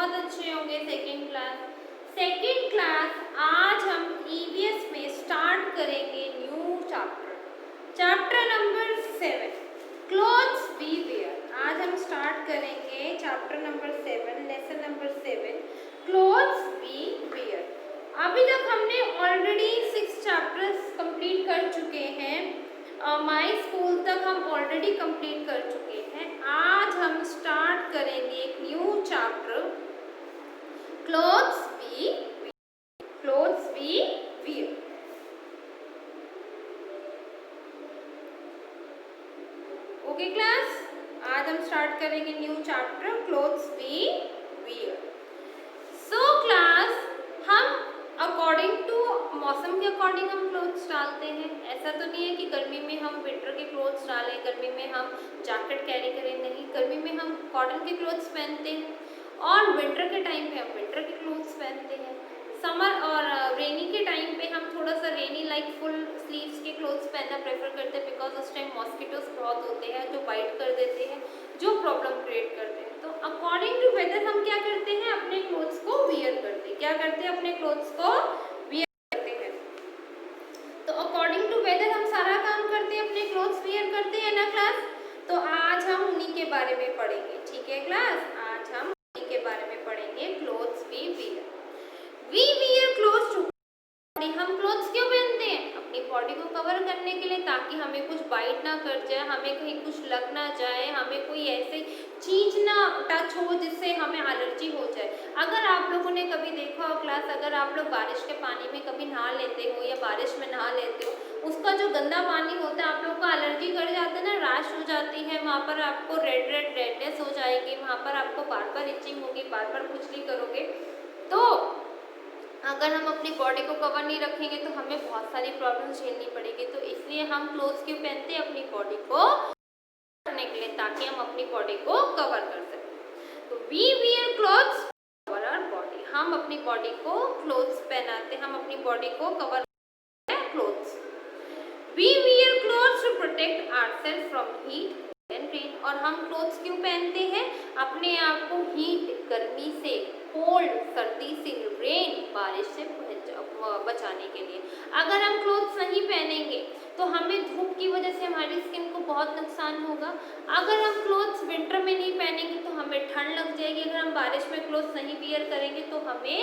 बहुत अच्छे होंगे। सेकेंड क्लास आज हम ईवीएस में स्टार्ट करेंगे new chapter number 7 clothes we wear. आज हम स्टार्ट करेंगे chapter number 7 lesson number 7 clothes we wear. अभी तक हमने ऑलरेडी 6 चैप्टर्स कंप्लीट कर चुके हैं। माई स्कूल तक हम ऑलरेडी कंप्लीट कर चुके हैं। आज हम स्टार्ट करेंगे एक new chapter clothes we wear. Okay class, आज हम स्टार्ट करेंगे new chapter clothes we wear. So class, हम अकॉर्डिंग टू मौसम के अकॉर्डिंग हम क्लोथ्स डालते हैं। ऐसा तो नहीं है कि गर्मी में हम विंटर के क्लोथ्स डालें, गर्मी में हम जैकेट कैरी करें, नहीं, गर्मी में हम कॉटन के क्लोथ्स पहनते हैं और विंटर के टाइम पे हम विंटर के क्लोथ्स पहनते हैं। समर और रेनी के टाइम पे हम थोड़ा सा रेनी लाइक फुल स्लीव्स के क्लोथ्स पहनना प्रेफर करते हैं, बिकॉज उस टाइम मॉस्किटोज बहुत होते हैं जो बाइट कर देते हैं, जो प्रॉब्लम क्रिएट करते हैं। तो अकॉर्डिंग टू वेदर हम क्या करते हैं, अपने क्लोथ्स को वियर करते हैं। क्या करते हैं, अपने क्लोथ्स को वियर करते हैं। तो अकॉर्डिंग टू वेदर हम सारा काम करते हैं, अपने क्लोथ्स वियर करते हैं ना क्लास। तो आज हम उन्हीं के बारे में पढ़ेंगे। ठीक है क्लास, आज हम उन्हीं के बारे में पढ़ेंगे, clothes we wear. We wear clothes to body. हम क्लोथ्स क्यों पहनते हैं, अपनी बॉडी को कवर करने के लिए, ताकि हमें कुछ बाइट ना कर जाए, हमें कहीं कुछ लग ना जाए, हमें कोई ऐसे चीज ना टच हो जिससे हमें एलर्जी हो जाए। अगर आप लोगों ने कभी देखा हो क्लास, अगर आप लोग बारिश के पानी में कभी नहा लेते हो या बारिश में नहा लेते हो, उसका जो गंदा पानी होता है आप लोगों को एलर्जी कर जाता है ना, रैश हो जाती है, वहाँ पर आपको रेडनेस हो जाएगी, वहाँ पर आपको बार बार इचिंग होगी, बार बार खुजली करोगे। तो अगर हम अपनी बॉडी को कवर नहीं रखेंगे तो हमें बहुत सारी प्रॉब्लम्स झेलनी पड़ेगी। तो इसलिए हम क्लोथ्स क्यों पहनते हैं, अपनी बॉडी को करने के लिए, ताकि हम अपनी बॉडी को कवर कर सकें। तो we wear clothes cover our body. हम अपनी बॉडी को क्लोथ्स पहनाते हैं, हम अपनी बॉडी को कवर करते हैं clothes. We wear clothes to protect ourself from heat and rain. और हम क्लोथ्स क्यों पहनते हैं, अपने आप को हीट, गर्मी से, कोल्ड, सर्दी से, रेन, बारिश से बचाने के लिए। अगर हम क्लोथ्स नहीं पहनेंगे तो हमें धूप की वजह से हमारी स्किन को बहुत नुकसान होगा। अगर हम क्लोथ्स विंटर में नहीं पहनेंगे तो हमें ठंड लग जाएगी। अगर हम बारिश में क्लोथ्स नहीं वियर करेंगे तो हमें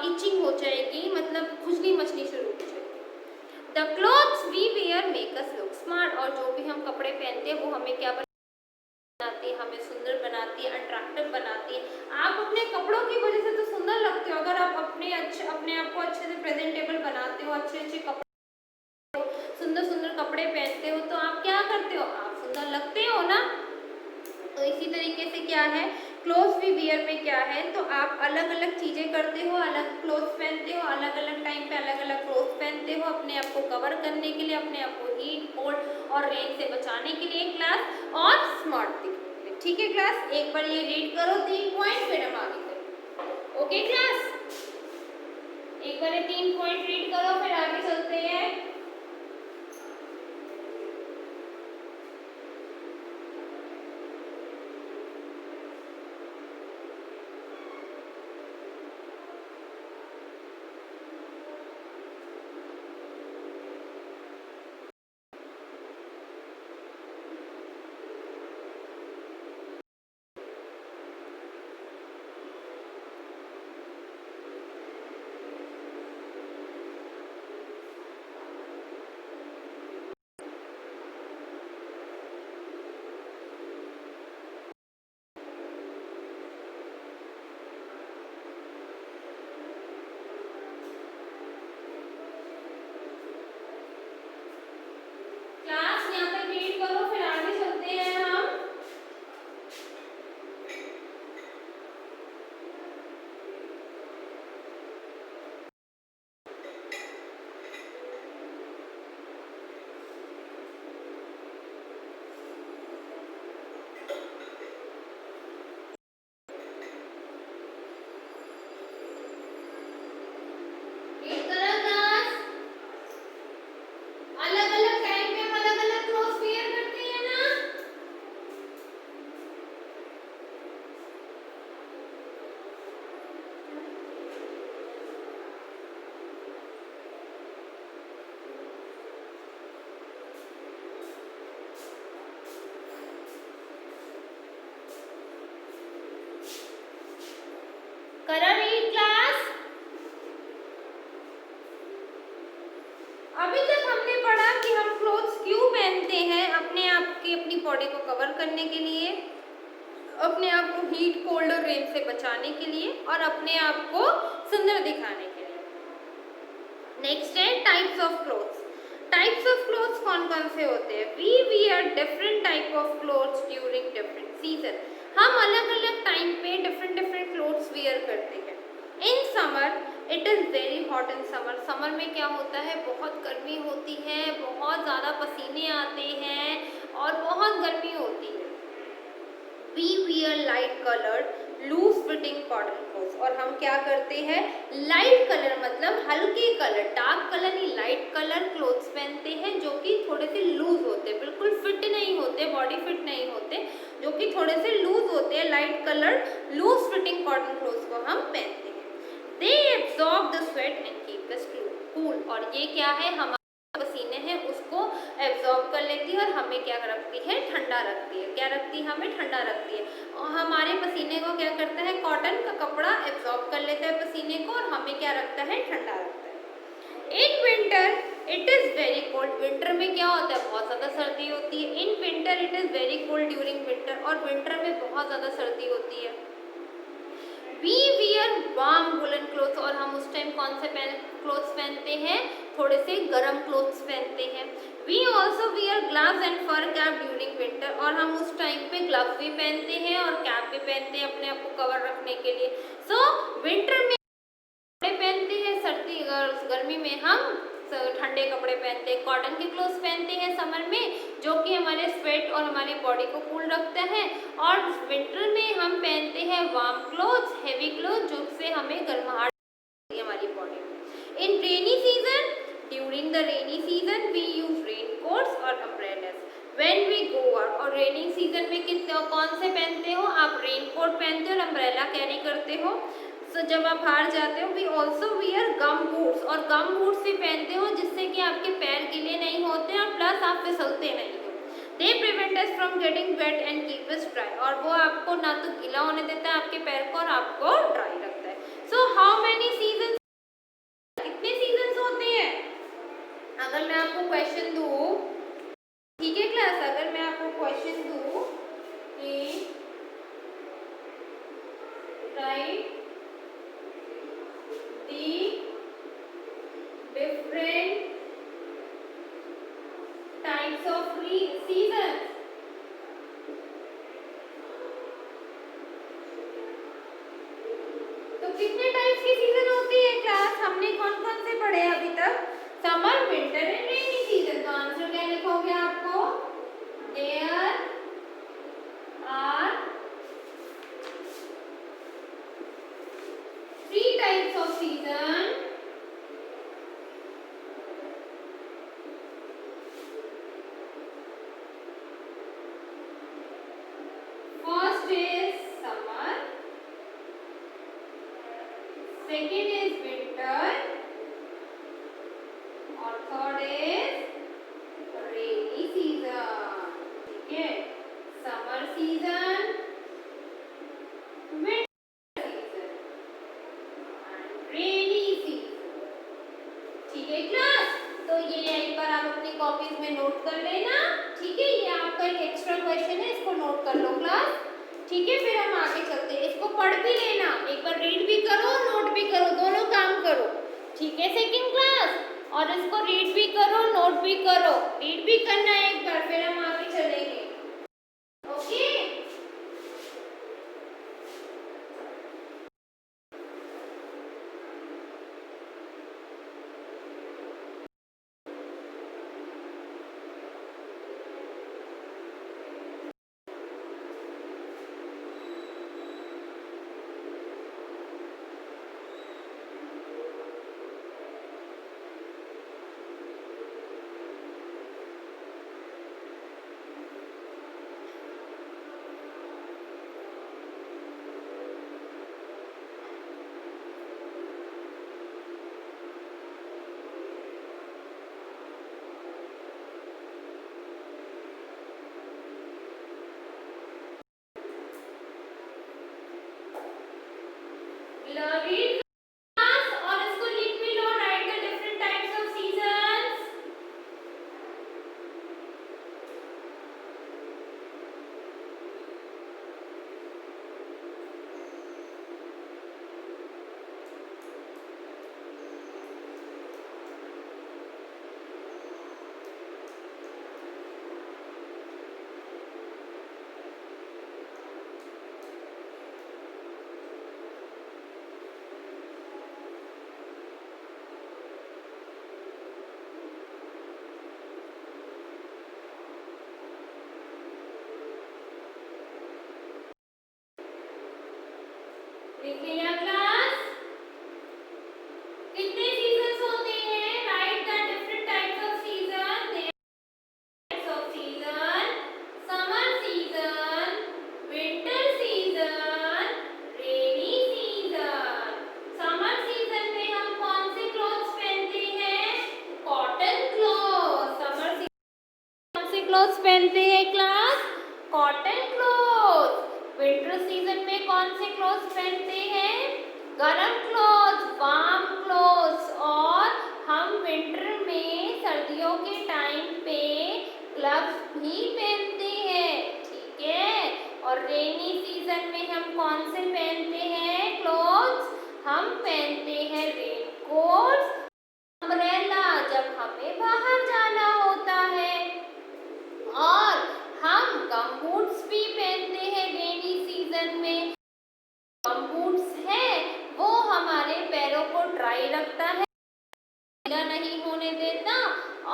इचिंग हो जाएगी, मतलब खुजली मचनी शुरू हो जाएगी। The clothes we wear make us look smart. और जो भी हम कपड़े पहनते हैं वो हमें क्या बनाती है, हमें सुंदर बनाती है, अट्रैक्टिव बनाती है। आप अपने कपड़ों की वजह से तो सुंदर लगते हो। अगर आप अपने आप को अच्छे से प्रेजेंटेबल बनाते हो, अच्छे कपड़े, सुंदर कपड़े पहनते हो, तो आप क्या करते हो, आप सुंदर लगते हो ना। तो इसी तरीके से क्या है, क्लोथ्स वी वियर में क्या है, तो आप अलग अलग चीजें करते हो, अलग क्लोथ्स पहनते हो, अलग अलग टाइम पे अलग अलग क्लोथ्स पहनते हो, अपने आप को कवर करने के लिए, अपने आप को हीट, कोल्ड और रेन से बचाने के लिए क्लास, और स्मार्ट दिखने के लिए। ठीक है क्लास, एक बार ये रीड करो 3 पॉइंट, फिर हम आगे करें। ओके क्लास, एक बार ये 3 पॉइंट रीड करो, फिर आगे चलते हैं। करो रीड क्लास। अभी तक हमने पढ़ा कि हम क्लोथ्स क्यों पहनते हैं, अपने आप की अपनी बॉडी को कवर करने के लिए, अपने आप को हीट कोल्ड और रेन से बचाने के लिए और अपने आप को सुंदर दिखाने के लिए। नेक्स्ट है types of clothes. Types of clothes कौन कौन से होते हैं? We wear different type of clothes during different season. हम अलग अलग टाइम पे डिफरेंट डिफरेंट क्लोथ्स वियर करते हैं। In summer it is very hot in summer. Summer में क्या होता है, बहुत गर्मी होती है, बहुत ज़्यादा पसीने आते हैं और बहुत गर्मी होती है। We wear light coloured loose fitting cotton clothes. और हम क्या करते हैं, लाइट कलर मतलब हल्के कलर, डार्क कलर नहीं, लाइट कलर क्लोथ्स पहनते हैं जो कि थोड़े से लूज होते हैं, बिल्कुल फिट नहीं होते, बॉडी फिट नहीं होते, जो कि थोड़े से लूज होते हैं। Light colour loose fitting cotton clothes को हम पहनते हैं। They absorb the sweat and keep us cool. और ये क्या है, हमारे पसीने हैं उसको एब्जॉर्ब कर लेती है और हमें क्या रखती है, ठंडा रखती है। क्या रखती है, हमें ठंडा रखती है। और हमारे पसीने को क्या करता है, कॉटन का कपड़ा एब्जॉर्ब कर लेता है पसीने को और हमें क्या रखता है, ठंडा रखता है। In winter it is very cold. Winter में क्या होता है, बहुत ज़्यादा सर्दी होती है। In winter it is very cold during winter. और विंटर में बहुत ज़्यादा सर्दी होती है। We wear warm woollen clothes. और हम उस टाइम कौन से क्लोथ्स पहनते हैं, थोड़े से गर्म क्लोथ्स पहनते हैं। We also wear gloves and fur cap during winter. और हम उस टाइम पे ग्लव्स भी पहनते हैं और कैप भी पहनते हैं अपने आप को कवर रखने के लिए। सो विंटर में कपड़े पहनते हैं, सर्दी गर्मी में हम ठंडे कपड़े पहनते हैं, कॉटन के क्लोथ्स पहनते हैं समर में, जो कि हमारे स्वेट और हमारी बॉडी को कूल रखता है। और विंटर में हम पहनते हैं वार्म क्लोथ्स, हेवी क्लोथ, जिससे हमें गर्माहट देती है हमारी बॉडी में। In rainy season, during the rainy season we use rain coats और umbrellas when we go out. और रेनिंग सीजन में कौन से पहनते हो आप, रेन कोट पहनते हो और अम्ब्रेला कैरी करते हो। तो जब आप बाहर जाते हो, we also wear gum boots. और गम बूट्स भी पहनते हो जिससे कि आपके पैर गीले नहीं होते और प्लस आप फिसलते नहीं हो। They prevent us from getting wait and keep us dry. और वो आपको ना तो गीला होने देता है आपके पैर को और आपको ड्राई रखता है। सो हाउ मेनी सीजन, कितने सीजन होते हैं? अगर मैं आपको क्वेश्चन दूँ, ठीक है क्लास, अगर मैं आपको क्वेश्चन दूँ कि right different types of seasons, तो कितने टाइप्स की सीजन होती है क्लास? हमने कौन कौन से पढ़े अभी तक? Summer, winter and rainy season. तो आंसर क्या लिखोगे आपको? There are 3 types of season. First is summer, second is winter और third is rainy season। ठीक है, summer season, winter season and rainy season। ठीक है क्लास, तो ये एक बार आप अपनी कॉपीज में नोट कर लेना। ठीक है, ये आपका एक एक्स्ट्रा क्वेश्चन है, इसको नोट कर लो क्लास। ठीक है, फिर हम आगे चलते हैं। इसको पढ़ भी लेना, एक बार रीड भी करो, नोट भी करो, दोनों काम करो। ठीक है सेकंड क्लास, और इसको रीड भी करो, नोट भी करो। रीड भी करना है एक बार, फिर हम आगे चलेंगे। ओके, देखिए यह क्लास कितने सीजन्स होते हैं? Right the different types of season. Types of season, summer season, winter season, rainy season. Summer season में हम कौन से क्लॉथ्स पहनते हैं? Cotton cloth. समर सीजन कौन से क्लॉथ्स पहनते हैं class? Cotton cloth. Winter season में कौन से क्लॉथ्स पहनते हैं? गरम क्लॉथ्स, वार्म क्लॉथ्स। और हम विंटर में सर्दियों के टाइम पे ग्लव्स भी पहनते हैं, ठीक है। और रेनी सीजन में हम कौन से पहनते हैं क्लॉथ्स? हम पहनते हैं रेनकोट्स, अम्ब्रेला जब हमें बाहर जाना होता है। और हम गमबूट्स भी पहनते हैं रेनी सीजन में। गमबूट्स है वो हमारे पैरों को ड्राई रखता है, गीला नहीं होने देता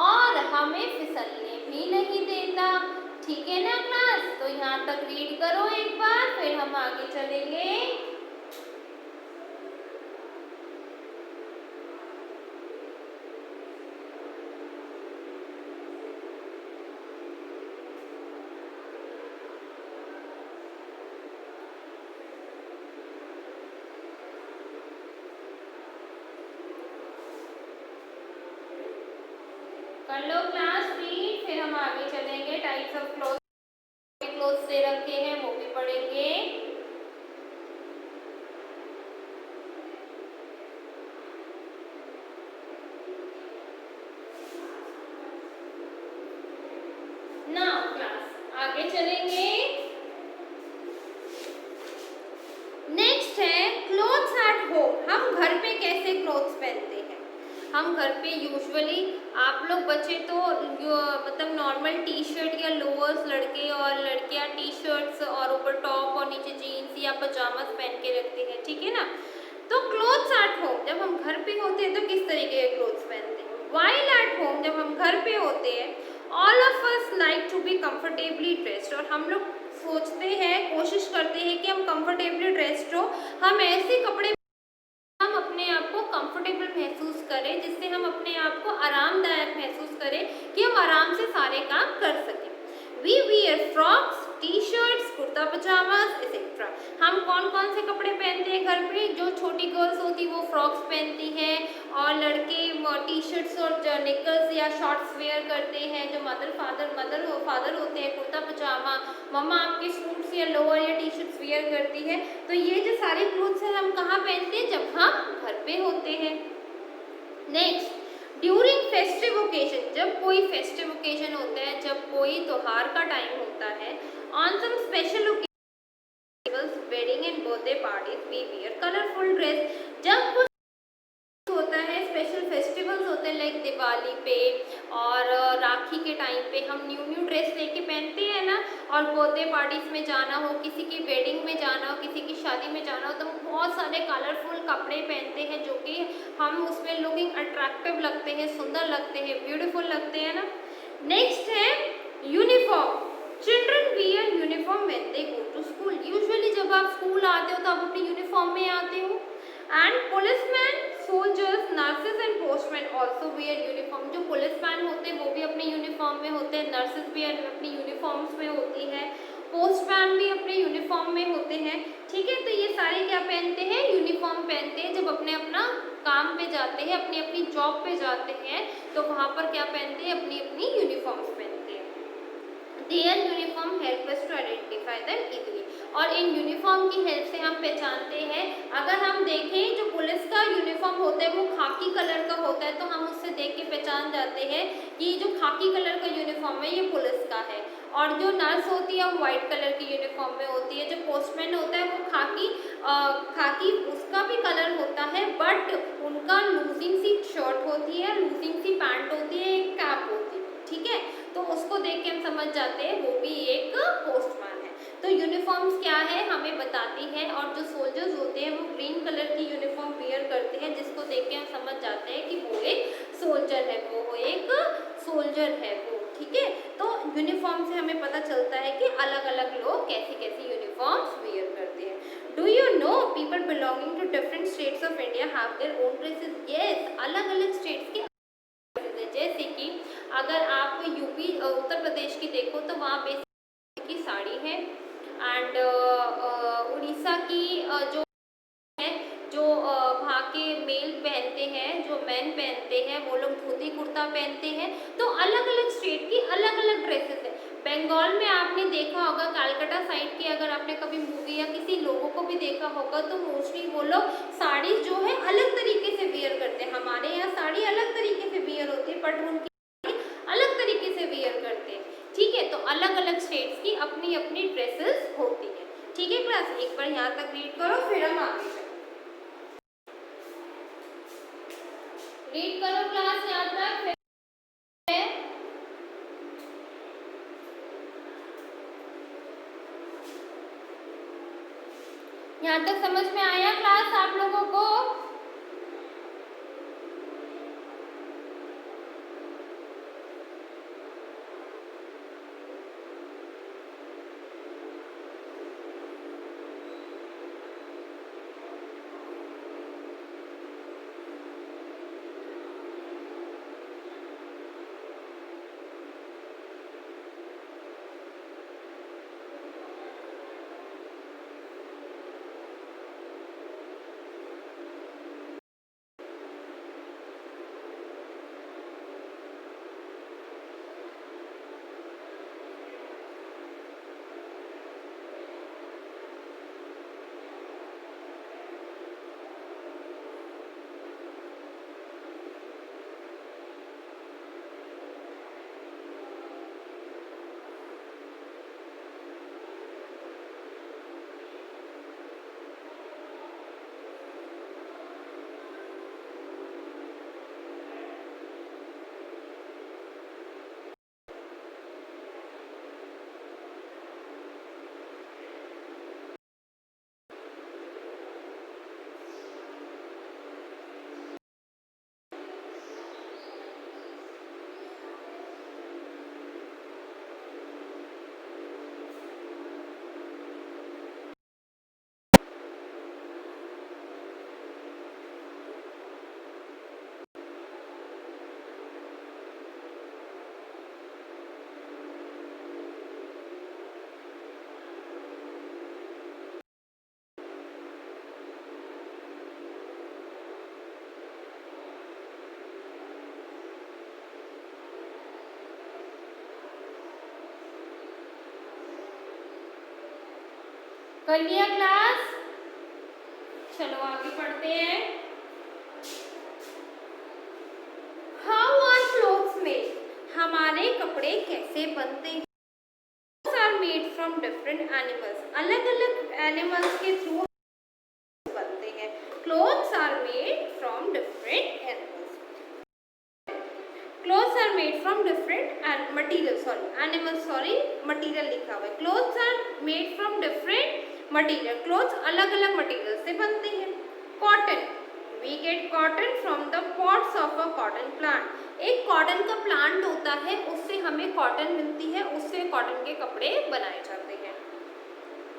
और हमें फिसलने भी नहीं देता, ठीक है ना क्लास? तो यहाँ तक रीड करो एक बार, फिर हम आगे चलेंगे। कर लो क्लास रीड, फिर हम आगे चलेंगे। टाइप्स ऑफ क्लोथ्स दे रखे हैं वो भी पढ़ेंगे। नाउ क्लास आगे चलेंगे। नेक्स्ट है क्लोथ्स एट होम। हम घर पे कैसे क्लोथ्स पहनते हैं? हम घर पे यूजुअली, आप लोग बच्चे तो मतलब नॉर्मल टी शर्ट या लोअर्स, लड़के और लड़कियां टी शर्ट्स और ऊपर टॉप और नीचे जीन्स या पजामास पहन के रखते हैं, ठीक है ना। तो क्लोथ्स एट होम, जब हम घर पे होते हैं तो किस तरीके के क्लोथ्स पहनते हैं? वाइल एट होम, जब हम घर पे होते हैं, all of us like to be comfortably dressed. और हम लोग सोचते हैं, कोशिश करते हैं कि हम कंफर्टेबली ड्रेस्ड हो। हम ऐसे कपड़े, हम अपने आप को कंफर्टेबल महसूस करें, जिससे हम अपने आप को आरामदायक महसूस करें कि हम आराम से सारे काम कर सकें। We wear frocks, T shirts, kurta pyjamas etcetera. हम कौन कौन से कपड़े पहनते हैं घर पे? जो छोटी गर्ल्स होती वो फ्रॉक्स पहनती हैं, और लड़के टी शर्ट्स और निकर्स या शॉर्ट्स वेयर करते हैं। जो फादर होते हैं कुर्ता पजामा, मम्मा आपके सूट्स या लोअर या टी शर्ट्स वेयर करती है। तो ये जो सारे क्लोथ्स हैं हम कहाँ पहनते हैं? जब हम घर पे होते हैं। नेक्स्ट, ड्यूरिंग फेस्टिव ओकेजन, जब कोई फेस्टिव ओकेजन होता है, जब कोई त्योहार का टाइम होता है, on some special occasions, wedding and birthday parties, we wear colourful dress. जब कुछ होता है, स्पेशल फेस्टिवल्स होते हैं लाइक दिवाली पे और राखी के टाइम पे हम न्यू ड्रेस लेके पहनते हैं ना। और बर्थडे पार्टीज में जाना हो, किसी की वेडिंग में जाना हो, किसी की शादी में जाना हो, तो हम बहुत सारे कलरफुल कपड़े पहनते हैं जो कि हम उसमें लुकिंग अट्रैक्टिव लगते हैं, सुंदर लगते हैं, ब्यूटीफुल लगते हैं ना। नेक्स्ट है uniform. Children wear uniform when they go to school. Usually जब आप स्कूल आते हो तो आप अपनी यूनिफॉर्म में आते हो। And policeman, soldiers, nurses and postman also wear uniform. जो पुलिसमैन होते हैं वो भी अपने यूनिफॉर्म में होते हैं, नर्सेज भी अपनी यूनिफॉर्म्स में होती है, पोस्टमैन भी अपने यूनिफॉर्म में होते हैं, ठीक है। तो ये सारे क्या पहनते हैं? यूनिफॉर्म पहनते हैं। जब अपने अपना काम पे जाते हैं, अपनी अपनी जॉब पे जाते हैं, तो वहाँ पर क्या पहनते हैं? अपनी अपनी यूनिफॉर्म्स पहनते हैं। Their uniform help us to identify them easily। और इन यूनिफॉर्म की हेल्प से हम पहचानते हैं। अगर हम देखें जो पुलिस का यूनिफॉर्म होता है वो खाकी कलर का होता है, तो हम उससे देख के पहचान जाते हैं कि जो खाकी कलर का यूनिफॉर्म है ये पुलिस का है। और जो नर्स होती है वो वाइट कलर की यूनिफॉर्म में होती है। जो पोस्टमैन होता है वो खाकी उसका भी कलर होता है, बट उनका लूजिंग सी शर्ट होती है, लूजिंग सी पैंट होती है, एक कैप होती है, ठीक है। तो उसको देख के हम समझ जाते हैं वो भी एक पोस्टमैन है। तो यूनिफॉर्म्स क्या है हमें बताती है। और जो सोल्जर्स होते हैं वो ग्रीन कलर की यूनिफॉर्म वियर करते हैं, जिसको देख के हम समझ जाते हैं कि वो एक सोल्जर है, वो एक सोल्जर है वो। ठीक है, तो यूनिफॉर्म से हमें पता चलता है कि अलग अलग लोग कैसी कैसी यूनिफॉर्म्स वेयर करते हैं। Do you know people belonging to different states of India have their own dresses? Yes, अलग अलग स्टेट्स के जैसे कि अगर आप यूपी उत्तर प्रदेश की देखो तो वहाँ बेसिक की साड़ी है, एंड उड़ीसा की जो है, जो वहाँ के मेल पहनते हैं, जो मेन पहनते हैं, वो लोग धोती कुर्ता पहनते हैं। तो अलग अलग स्टेट की अलग अलग ड्रेसेस है। बंगाल में आपने देखा होगा, कलकत्ता साइड की अगर आपने कभी मूवी या किसी लोगों को भी देखा होगा तो मोस्टली वो लोग साड़ी जो है अलग तरीके से वेयर करते हैं। हमारे यहाँ साड़ी अलग तरीके से वेयर होती है, बट उनकी अलग तरीके से वेयर करते हैं। ठीक है, तो अलग अलग स्टेट्स की अपनी अपनी ड्रेसेस होती है। ठीक है क्लास, एक बार यहाँ तक रीड करो, फिर हम आगे चलें। रीड करो क्लास यहाँ तक। यहाँ तक समझ में आया क्लास आप लोगों को? कर लिया क्लास? चलो आगे पढ़ते हैं। How are clothes made? हमारे कपड़े कैसे बनते हैं? Clothes are made from different animals. अलग अलग एनिमल्स के थ्रू बनते हैं। Clothes are made from different animals. Clothes are made from different material, material लिखा हुआ है। Clothes are made from different material. Clothes अलग अलग मटीरियल से बनते हैं। Cotton, we get cotton from the pods of a cotton plant. एक cotton का प्लांट होता है, उससे हमें कॉटन मिलती है, उससे कॉटन के कपड़े बनाए जाते हैं।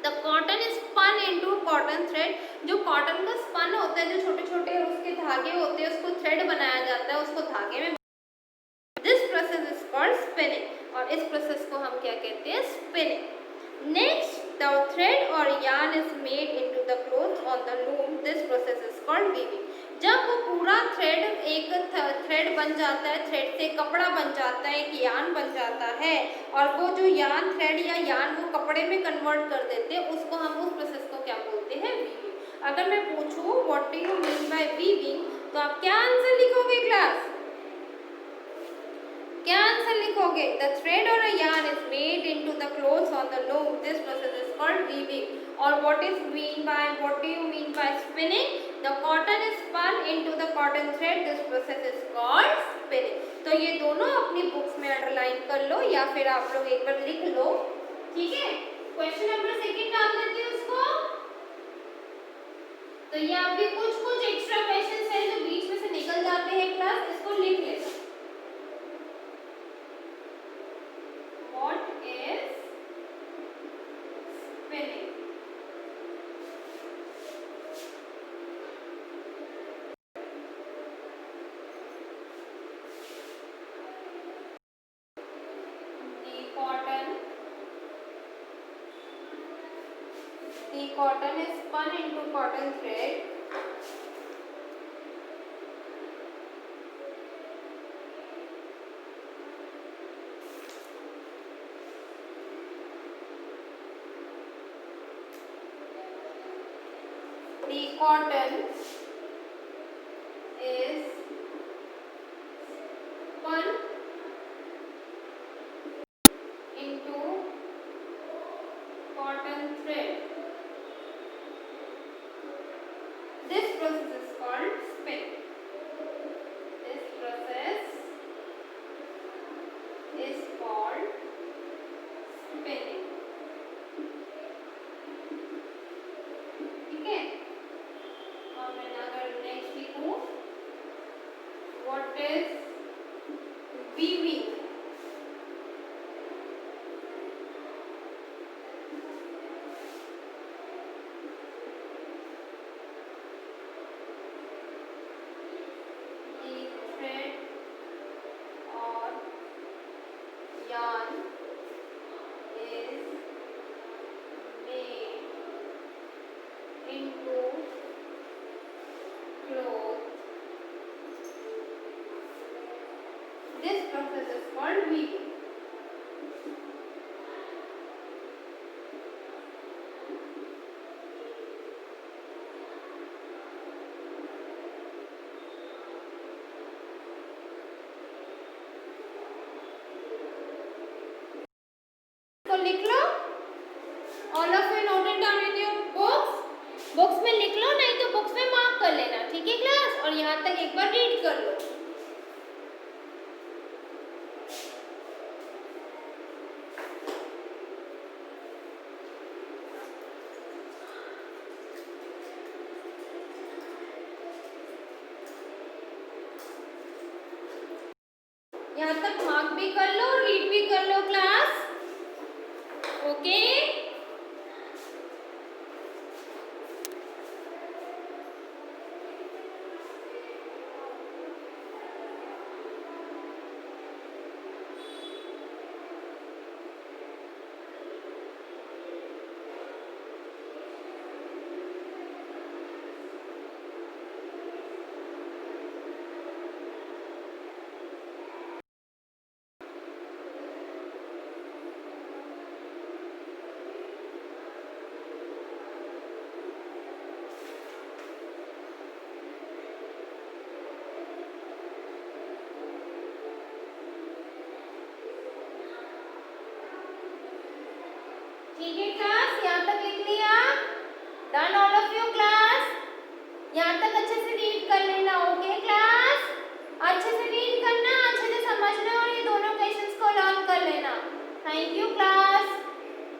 The cotton is spun into cotton thread. जो कॉटन का स्पन होता है, जो छोटे छोटे उसके धागे होते हैं, उसको थ्रेड बनाया जाता है, उसको धागे में। This process is called spinning, और इस प्रोसेस को हम क्या कहते हैं? Spinning. Next, the thread or yarn is made into the cloth on the loom. This process is called weaving. जब वो पूरा थ्रेड एक थ्रेड बन जाता है, थ्रेड से कपड़ा बन जाता है, एक यार्न बन जाता है, और वो जो यार्न थ्रेड या यार्न वो कपड़े में कन्वर्ट कर देते हैं, उसको हम उस प्रोसेस को क्या बोलते हैं? वीविंग। अगर मैं पूछूं what do you mean by weaving, तो आप क्या आंसर लिखोगे क्लास? क्या आंसर लिखोगे? द थ्रेड और अ yarn is made into the clothes on the loom. This process is called weaving. Or what do you mean by spinning? The cotton is spun into the cotton thread. This process is called spinning. तो ये दोनों अपनी books में underline कर लो, या फिर आप लोग एक बार लिख लो। ठीक है, क्वेश्चन नंबर 2 डाल देते हैं उसको। तो ये आपके कुछ एक्स्ट्रा क्वेश्चन है जो बीच में से निकल जाते हैं क्लास, इसको लिख लेना। The cotton is spun into cotton thread. The cotton is spun into cotton thread. This process is called spinning. This process is called spinning. ठीक है, और मैं अगर नेक्स्ट लिखूं, what is weaving? Yarn is made into cloth. This process is called weaving. तो लिख लो, all of you note it down in your books में लिख लो, नहीं तो बुक्स में मार्क कर लेना, ठीक है क्लास? और यहाँ तक एक बार रीड कर लो। यहाँ तक मार्क भी कर लो, रीड भी कर लो क्लास, ओके? ठीक है क्लास, यहाँ तक लिख लिया? Done all of you class? यहाँ तक अच्छे